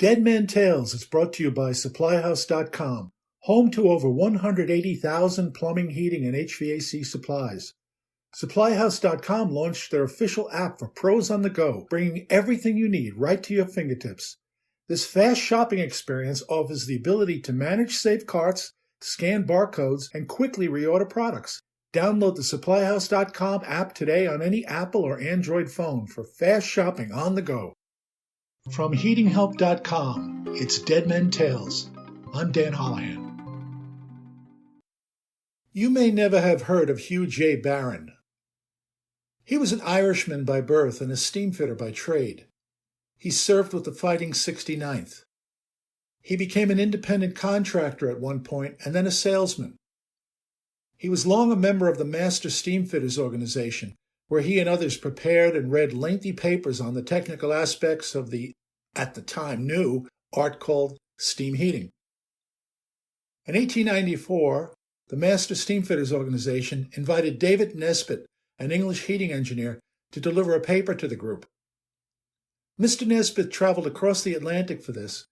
Dead Men Tales is brought to you by SupplyHouse.com, home to over 180,000 plumbing, heating, and HVAC supplies. SupplyHouse.com launched their official app for pros on the go, bringing everything you need right to your fingertips. This fast shopping experience offers the ability to manage safe carts, scan barcodes, and quickly reorder products. Download the SupplyHouse.com app today on any Apple or Android phone for fast shopping on the go. From HeatingHelp.com, it's Dead Men Tales. I'm Dan Holohan. You may never have heard of Hugh J. Barron. He was an Irishman by birth and a steamfitter by trade. He served with the Fighting 69th. He became an independent contractor at one point and then a salesman. He was long a member of the Master Steamfitters organization, where he and others prepared and read lengthy papers on the technical aspects of the, at the time new, art called steam heating. In 1894, the Master Steamfitters organization invited David Nesbitt, an English heating engineer, to deliver a paper to the group. Mr. Nesbitt traveled across the Atlantic for this,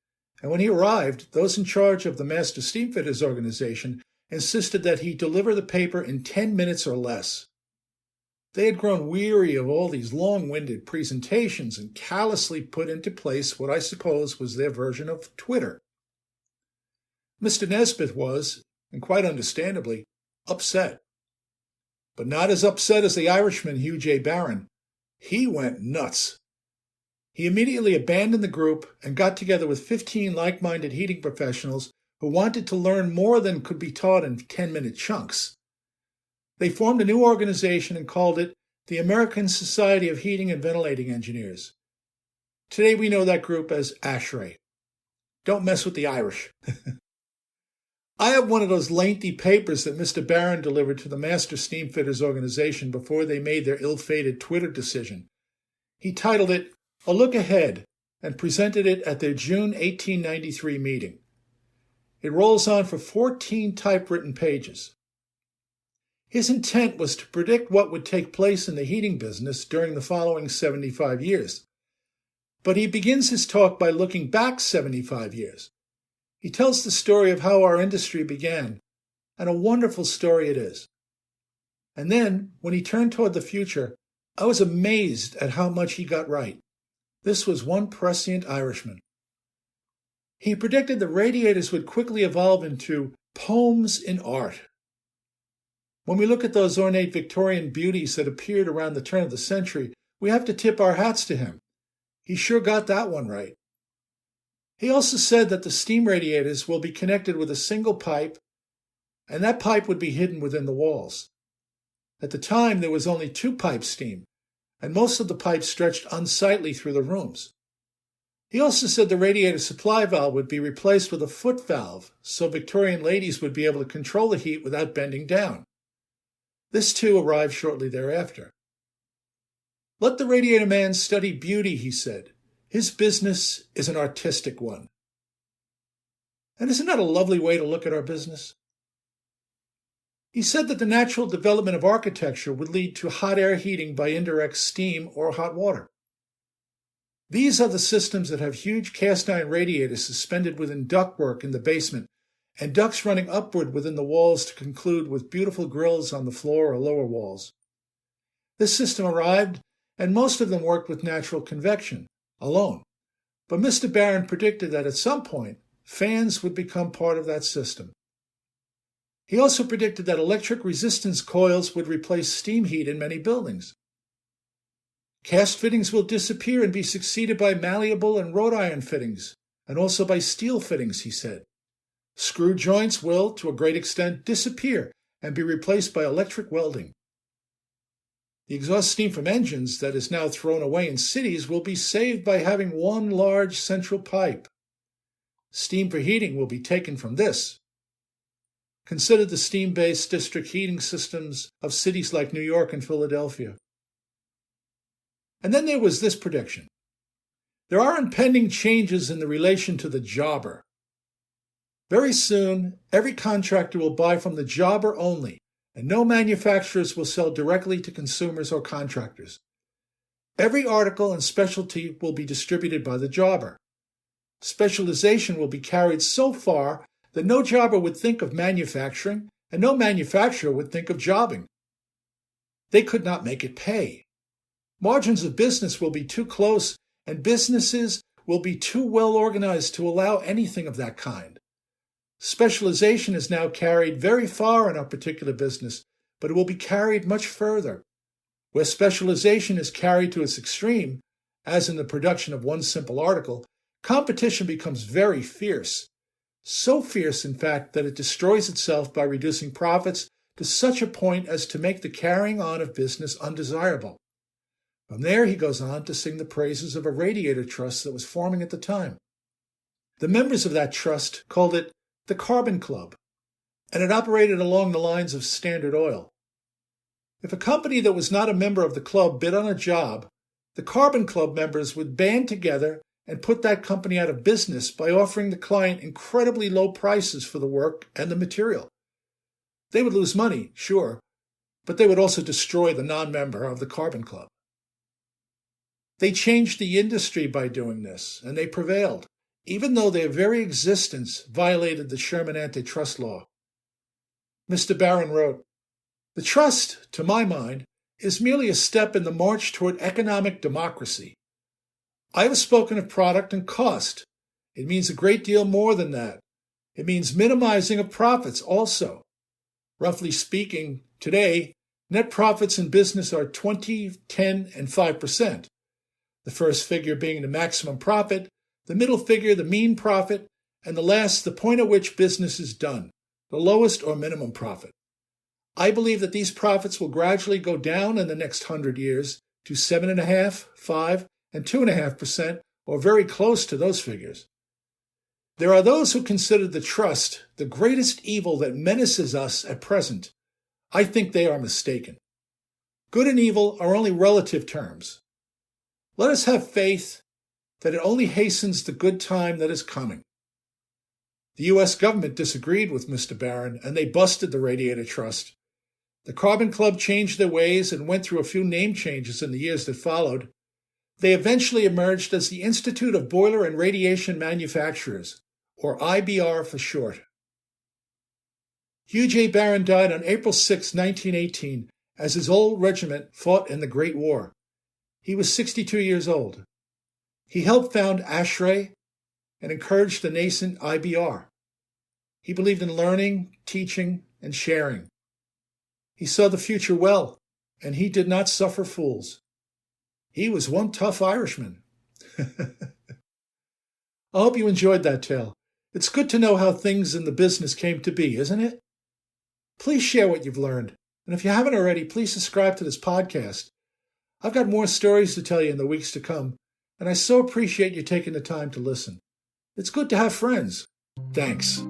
and when he arrived, those in charge of the Master Steamfitters organization insisted that he deliver the paper in 10 minutes or less. They had grown weary of all these long-winded presentations and callously put into place what I suppose was their version of Twitter. Mr. Nesbitt was, and quite understandably, upset. But not as upset as the Irishman Hugh J. Barron. He went nuts. He immediately abandoned the group and got together with 15 like-minded heating professionals who wanted to learn more than could be taught in 10-minute chunks. They formed a new organization and called it the American Society of Heating and Ventilating Engineers. Today we know that group as ASHRAE. Don't mess with the Irish. I have one of those lengthy papers that Mr. Barron delivered to the Master Steamfitters organization before they made their ill-fated Twitter decision. He titled it A Look Ahead and presented it at their June 1893 meeting. It rolls on for 14 typewritten pages. His intent was to predict what would take place in the heating business during the following 75 years. But he begins his talk by looking back 75 years. He tells the story of how our industry began, and a wonderful story it is. And then, when he turned toward the future, I was amazed at how much he got right. This was one prescient Irishman. He predicted the radiators would quickly evolve into poems in art. When we look at those ornate Victorian beauties that appeared around the turn of the century, we have to tip our hats to him. He sure got that one right. He also said that the steam radiators will be connected with a single pipe, and that pipe would be hidden within the walls. At the time, there was only 2-pipe steam, and most of the pipes stretched unsightly through the rooms. He also said the radiator supply valve would be replaced with a foot valve, so Victorian ladies would be able to control the heat without bending down. This, too, arrived shortly thereafter. Let the radiator man study beauty, he said. His business is an artistic one. And isn't that a lovely way to look at our business? He said that the natural development of architecture would lead to hot air heating by indirect steam or hot water. These are the systems that have huge cast-iron radiators suspended within ductwork in the basement and ducts running upward within the walls to conclude with beautiful grills on the floor or lower walls. This system arrived, and most of them worked with natural convection, alone. But Mr. Barron predicted that at some point, fans would become part of that system. He also predicted that electric resistance coils would replace steam heat in many buildings. Cast fittings will disappear and be succeeded by malleable and wrought iron fittings, and also by steel fittings, he said. Screw joints will, to a great extent, disappear and be replaced by electric welding. The exhaust steam from engines that is now thrown away in cities will be saved by having one large central pipe. Steam for heating will be taken from this. Consider the steam-based district heating systems of cities like New York and Philadelphia. And then there was this prediction. There are impending changes in the relation to the jobber. Very soon, every contractor will buy from the jobber only, and no manufacturers will sell directly to consumers or contractors. Every article and specialty will be distributed by the jobber. Specialization will be carried so far that no jobber would think of manufacturing, and no manufacturer would think of jobbing. They could not make it pay. Margins of business will be too close, and businesses will be too well organized to allow anything of that kind. Specialization is now carried very far in our particular business, but it will be carried much further. Where specialization is carried to its extreme, as in the production of one simple article, competition becomes very fierce. So fierce, in fact, that it destroys itself by reducing profits to such a point as to make the carrying on of business undesirable. From there, he goes on to sing the praises of a radiator trust that was forming at the time. The members of that trust called it the Carbon Club, and it operated along the lines of Standard Oil. If a company that was not a member of the club bid on a job, the Carbon Club members would band together and put that company out of business by offering the client incredibly low prices for the work and the material. They would lose money, sure, but they would also destroy the non-member of the Carbon Club. They changed the industry by doing this, and they prevailed, even though their very existence violated the Sherman antitrust law. Mr. Barron wrote, "The trust, to my mind, is merely a step in the march toward economic democracy. I have spoken of product and cost. It means a great deal more than that. It means minimizing of profits also. Roughly speaking, today, net profits in business are 20, 10, and 5%. The first figure being the maximum profit, the middle figure the mean profit, and the last the point at which business is done, the lowest or minimum profit. I believe that these profits will gradually go down in the next 100 years to 7.5%, 5%, and 2.5%, or very close to those figures. There are those who consider the trust the greatest evil that menaces us at present. I think they are mistaken. Good and evil are only relative terms. Let us have faith that it only hastens the good time that is coming." The U.S. government disagreed with Mr. Barron, and they busted the Radiator Trust. The Carbon Club changed their ways and went through a few name changes in the years that followed. They eventually emerged as the Institute of Boiler and Radiation Manufacturers, or IBR for short. Hugh J. Barron died on April 6, 1918, as his old regiment fought in the Great War. He was 62 years old. He helped found ASHRAE and encouraged the nascent IBR. He believed in learning, teaching, and sharing. He saw the future well, and he did not suffer fools. He was one tough Irishman. I hope you enjoyed that tale. It's good to know how things in the business came to be, isn't it? Please share what you've learned, and if you haven't already, please subscribe to this podcast. I've got more stories to tell you in the weeks to come, and I so appreciate you taking the time to listen. It's good to have friends. Thanks.